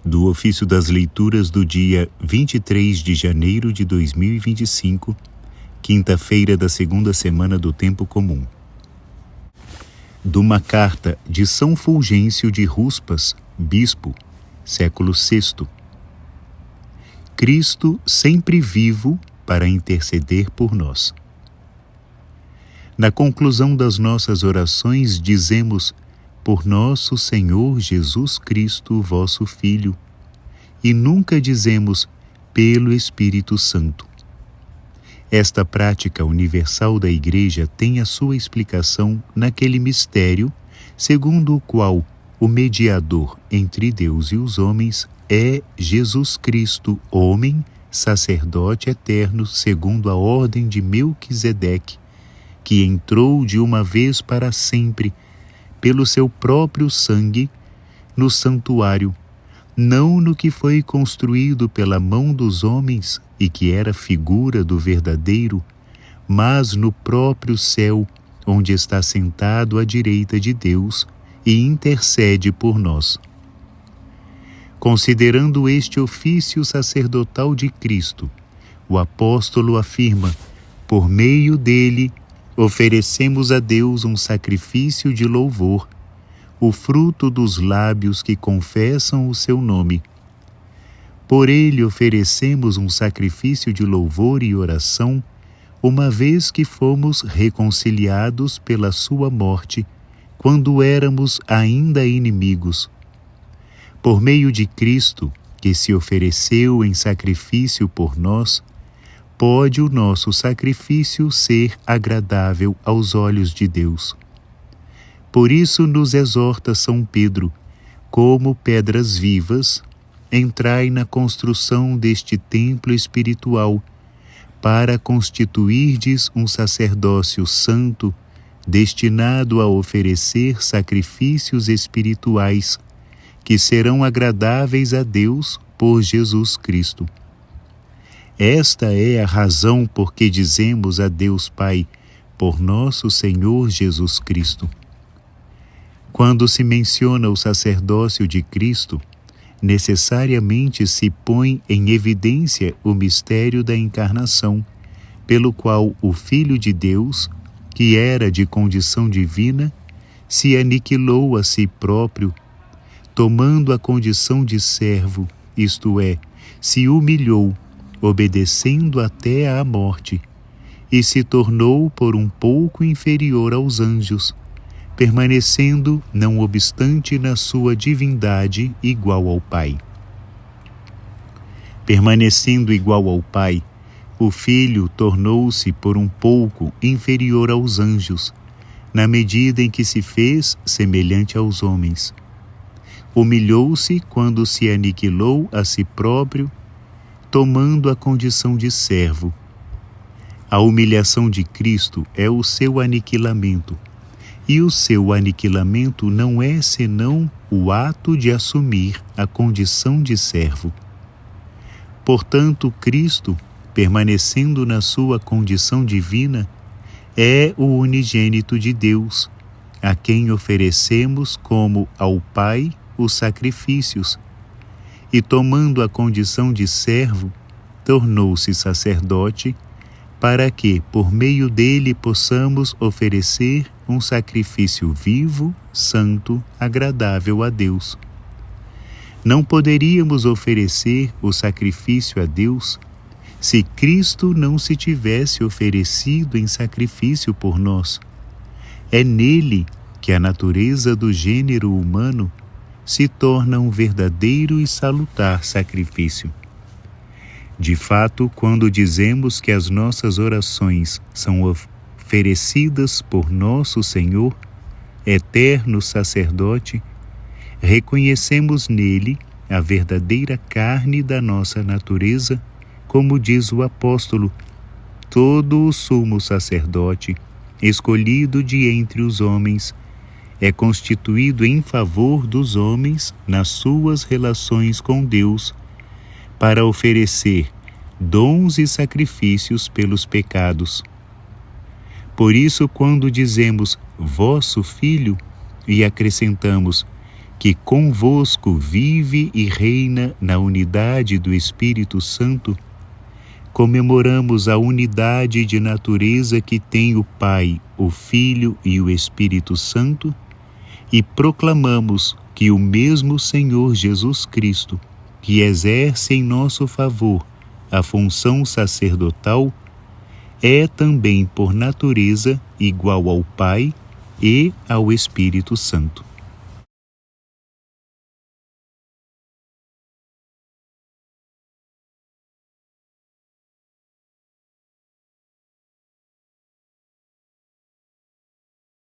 do ofício das leituras do dia 23 de janeiro de 2025, quinta-feira da segunda semana do Tempo Comum. De uma carta de São Fulgêncio de Ruspas, bispo, século VI. Cristo sempre vivo para interceder por nós. Na conclusão das nossas orações, dizemos: por nosso Senhor Jesus Cristo, vosso Filho, e nunca dizemos pelo Espírito Santo. Esta prática universal da Igreja tem a sua explicação naquele mistério segundo o qual o mediador entre Deus e os homens é Jesus Cristo, homem, sacerdote eterno segundo a ordem de Melquisedeque, que entrou de uma vez para sempre pelo seu próprio sangue no santuário, não no que foi construído pela mão dos homens e que era figura do verdadeiro, mas no próprio céu, onde está sentado à direita de Deus e intercede por nós. Considerando este ofício sacerdotal de Cristo, o apóstolo afirma: por meio dele oferecemos a Deus um sacrifício de louvor, o fruto dos lábios que confessam o seu nome. Por ele oferecemos um sacrifício de louvor e oração, uma vez que fomos reconciliados pela sua morte, quando éramos ainda inimigos. Por meio de Cristo, que se ofereceu em sacrifício por nós, pode o nosso sacrifício ser agradável aos olhos de Deus. Por isso nos exorta São Pedro: como pedras vivas, entrai na construção deste templo espiritual, para constituirdes um sacerdócio santo, destinado a oferecer sacrifícios espirituais, que serão agradáveis a Deus por Jesus Cristo. Esta é a razão por que dizemos a Deus Pai, por nosso Senhor Jesus Cristo. Quando se menciona o sacerdócio de Cristo, necessariamente se põe em evidência o mistério da encarnação, pelo qual o Filho de Deus, que era de condição divina, se aniquilou a si próprio, tomando a condição de servo, isto é, se humilhou, obedecendo até à morte, e se tornou por um pouco inferior aos anjos, permanecendo, não obstante, na sua divindade igual ao Pai. Permanecendo igual ao Pai, o Filho tornou-se por um pouco inferior aos anjos, na medida em que se fez semelhante aos homens. Humilhou-se quando se aniquilou a si próprio, tomando a condição de servo. A humilhação de Cristo é o seu aniquilamento, e o seu aniquilamento não é senão o ato de assumir a condição de servo. Portanto, Cristo, permanecendo na sua condição divina, é o unigênito de Deus, a quem oferecemos como ao Pai os sacrifícios, e tomando a condição de servo, tornou-se sacerdote, para que, por meio dele, possamos oferecer um sacrifício vivo, santo, agradável a Deus. Não poderíamos oferecer o sacrifício a Deus se Cristo não se tivesse oferecido em sacrifício por nós. É nele que a natureza do gênero humano se torna um verdadeiro e salutar sacrifício. De fato, quando dizemos que as nossas orações são oferecidas por nosso Senhor, eterno sacerdote, reconhecemos nele a verdadeira carne da nossa natureza, como diz o apóstolo: todo o sumo sacerdote, escolhido de entre os homens, é constituído em favor dos homens nas suas relações com Deus, para oferecer dons e sacrifícios pelos pecados. Por isso, quando dizemos vosso Filho e acrescentamos que convosco vive e reina na unidade do Espírito Santo, comemoramos a unidade de natureza que tem o Pai, o Filho e o Espírito Santo e proclamamos que o mesmo Senhor Jesus Cristo, que exerce em nosso favor a função sacerdotal, é também por natureza igual ao Pai e ao Espírito Santo.